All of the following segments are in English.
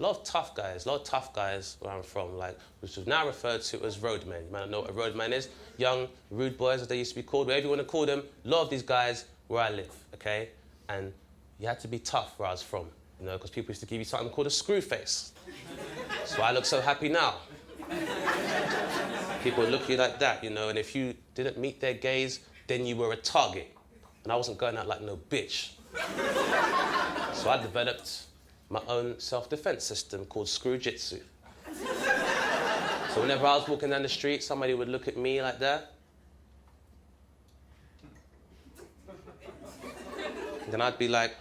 a lot of tough guys where I'm from, like, which is now referred to as roadmen. You might not know what a roadman is. Young, rude boys, as they used to be called, whatever you want to call them. A lot of these guys where I live, okay? And you had to be tough where I was from, you know, because people used to give you something called a screw face. That's why I look so happy now. People would look at you like that, you know, and if you didn't meet their gaze, then you were a target. And I wasn't going out like no bitch. So I developed my own self-defense system called screw jitsu. So whenever I was walking down the street, somebody would look at me like that. And then I'd be like,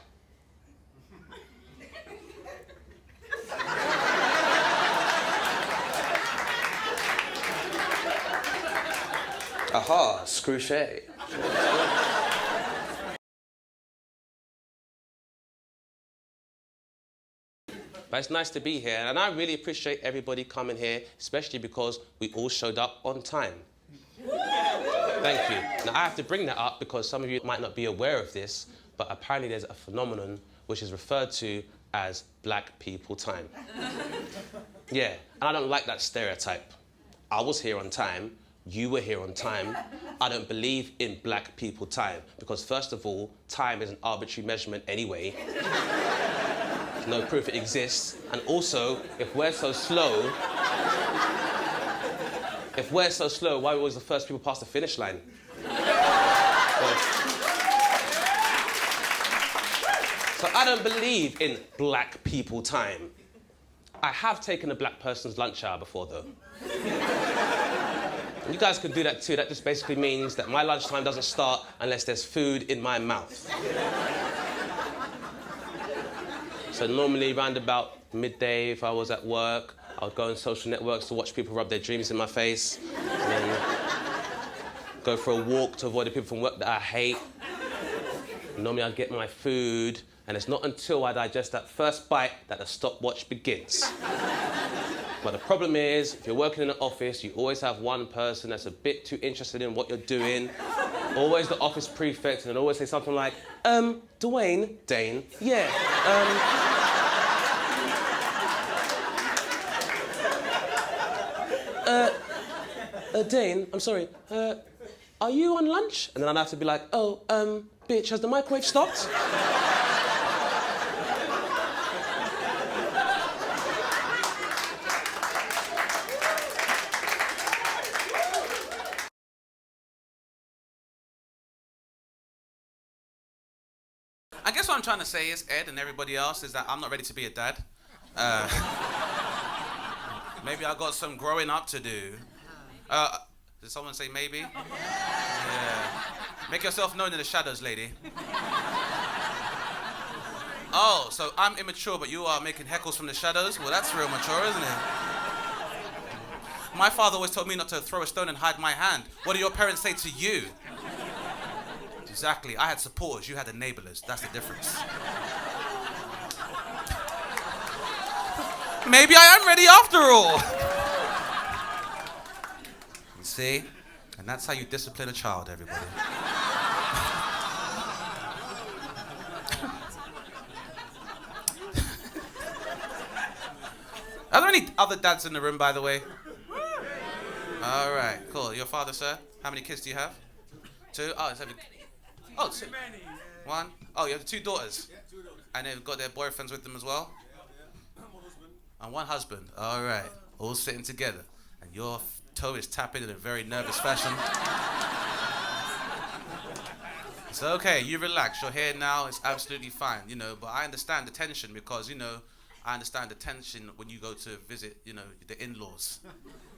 aha, screw shay. But it's nice to be here, and I really appreciate everybody coming here, especially because we all showed up on time. Thank you. Now, I have to bring that up because some of you might not be aware of this, but apparently there's a phenomenon which is referred to as black people time. Yeah, and I don't like that stereotype. I was here on time, you were here on time. I don't believe in black people time because, first of all, time is an arbitrary measurement anyway. No proof it exists. And also, if we're so slow, why are we always the first people past the finish line? So I don't believe in black people time. I have taken a black person's lunch hour before, though. And you guys could do that too. That just basically means that my lunchtime doesn't start unless there's food in my mouth. So normally around about midday, if I was at work, I would go on social networks to watch people rub their dreams in my face, and then go for a walk to avoid the people from work that I hate. And normally I'd get my food, and it's not until I digest that first bite that the stopwatch begins. But the problem is, if you're working in an office, you always have one person that's a bit too interested in what you're doing. Always the office prefect, and they'll always say something like, Dane, yeah, Dane, I'm sorry, are you on lunch? And then I'd have to be like, oh, bitch, has the microwave stopped? I guess what I'm trying to say is, Ed and everybody else, is that I'm not ready to be a dad. Maybe I got some growing up to do. Did someone say maybe? Yeah. Make yourself known in the shadows, lady. Oh, so I'm immature, but you are making heckles from the shadows? Well, that's real mature, isn't it? My father always told me not to throw a stone and hide my hand. What do your parents say to you? Exactly. I had supporters, you had enablers. That's the difference. Maybe I am ready after all. You see? And that's how you discipline a child, everybody. Are there any other dads in the room, by the way? All right, cool. Your father, sir? How many kids do you have? 2? Oh, it's Oh, 2. 1? Oh, you have 2 daughters? Yeah, 2 daughters. And they've got their boyfriends with them as well? Yeah. One husband. And 1 husband. All right. All sitting together. And your toe is tapping in a very nervous fashion. It's okay. You relax. You're here now. It's absolutely fine, you know. But I understand the tension because, you know, I understand the tension when you go to visit, you know, the in-laws.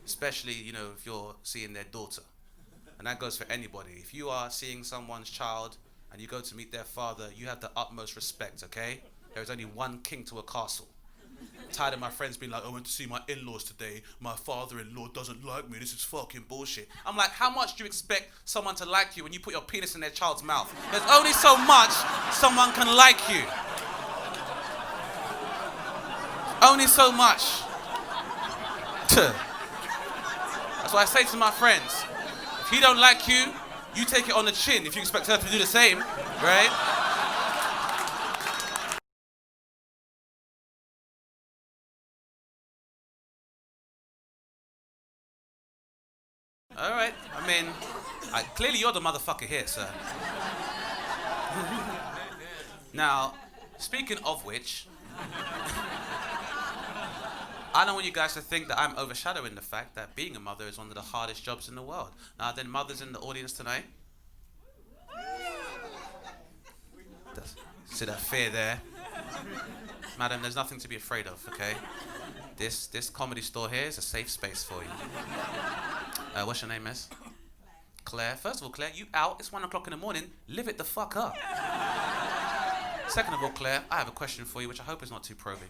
Especially, you know, if you're seeing their daughter. And that goes for anybody. If you are seeing someone's child and you go to meet their father, you have the utmost respect, okay? There is only one king to a castle. I'm tired of my friends being like, I went to see my in-laws today. My father-in-law doesn't like me. This is fucking bullshit. I'm like, how much do you expect someone to like you when you put your penis in their child's mouth? There's only so much someone can like you. Only so much. That's what I say to my friends. If he don't like you, you take it on the chin if you expect her to do the same, right? All right. I mean, clearly you're the motherfucker here, sir. Now, speaking of which, I don't want you guys to think that I'm overshadowing the fact that being a mother is one of the hardest jobs in the world. Now, are there mothers in the audience tonight? See that fear there? Madam, there's nothing to be afraid of, okay? This comedy store here is a safe space for you. What's your name, miss? Claire. First of all, Claire, you out. It's 1 o'clock in the morning. Live it the fuck up. Second of all, Claire, I have a question for you, which I hope is not too probing.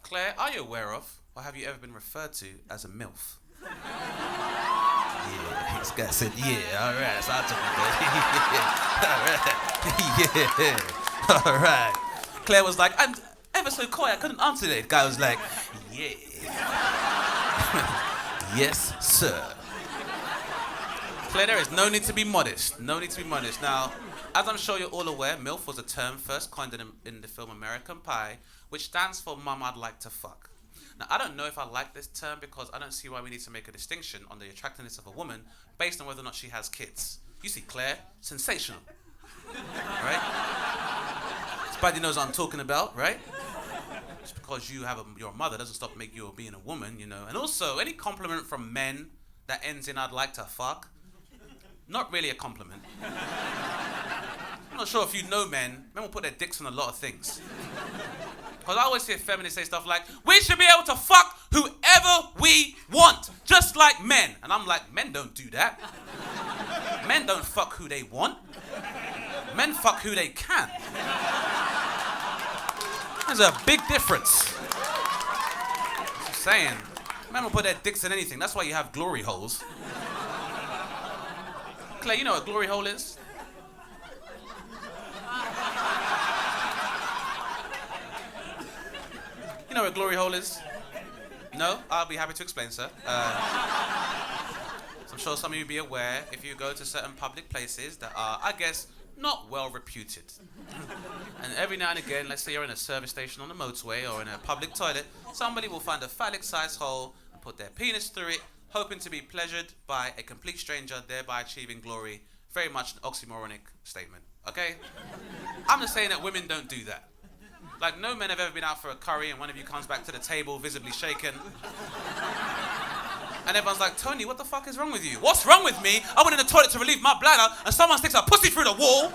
Claire, are you aware of, or have you ever been referred to as a MILF? Yeah, this guy said, yeah, all right, so I'll talk about it. Yeah, all right. Claire was like, I'm ever so coy, I couldn't answer it. The guy was like, yeah. Yes, sir. Claire, there is no need to be modest. No need to be modest. Now, as I'm sure you're all aware, MILF was a term first coined in the film American Pie, which stands for Mum I'd Like to Fuck. Now, I don't know if I like this term because I don't see why we need to make a distinction on the attractiveness of a woman based on whether or not she has kids. You see, Claire, sensational. Right? Spidey knows what I'm talking about, right? Just because you're a mother doesn't stop you being a woman, you know. And also, any compliment from men that ends in I'd like to fuck, not really a compliment. I'm not sure if you know men will put their dicks on a lot of things. Because I always hear feminists say stuff like, we should be able to fuck whoever we want, just like men. And I'm like, men don't do that. Men don't fuck who they want. Men fuck who they can. There's a big difference. I'm saying, men will put their dicks in anything. That's why you have glory holes. Claire, you know what a glory hole is? You know what a glory hole is? No? I'll be happy to explain, sir. So I'm sure some of you will be aware if you go to certain public places that are, I guess, not well reputed. And every now and again, let's say you're in a service station on the motorway or in a public toilet, somebody will find a phallic-sized hole and put their penis through it, hoping to be pleasured by a complete stranger, thereby achieving glory. Very much an oxymoronic statement, okay? I'm just saying that women don't do that. Like, no men have ever been out for a curry and one of you comes back to the table visibly shaken. And everyone's like, Tony, what the fuck is wrong with you? What's wrong with me? I went in the toilet to relieve my bladder and someone sticks a pussy through the wall.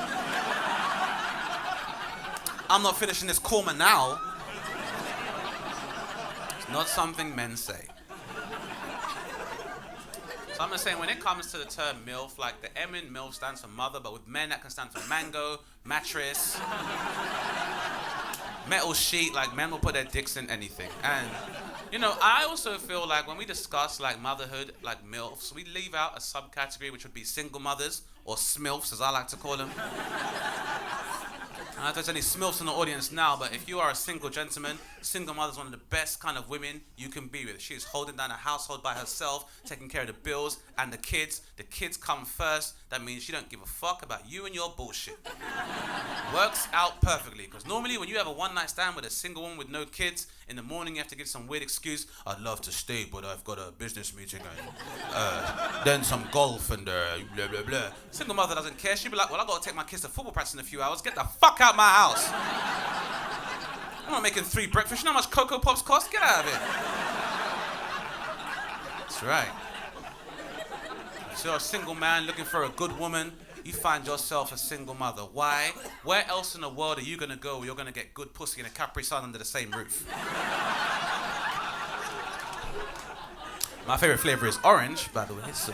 I'm not finishing this coma now. It's not something men say. So I'm just saying, when it comes to the term MILF, like the M in MILF stands for mother, but with men that can stand for mango, mattress, metal sheet, like men will put their dicks in anything. And, you know, I also feel like when we discuss like motherhood, like MILFs, we leave out a subcategory which would be single mothers, or SMILFs as I like to call them. I don't know if there's any SMILFs in the audience now, but if you are a single gentleman, single mother is one of the best kind of women you can be with. She is holding down a household by herself, taking care of the bills and the kids. The kids come first. That means she don't give a fuck about you and your bullshit. Works out perfectly, because normally when you have a one-night stand with a single woman with no kids, in the morning you have to give some weird excuse. I'd love to stay, but I've got a business meeting and then some golf and blah, blah, blah. Single mother doesn't care. She'll be like, well, I've got to take my kids to football practice in a few hours. Get the fuck out my house. I'm not making 3 breakfasts. You know how much Cocoa Pops cost? Get out of it. That's right. So you're a single man looking for a good woman, you find yourself a single mother. Why? Where else in the world are you going to go where you're going to get good pussy and a Capri Sun under the same roof? My favorite flavor is orange, by the way, so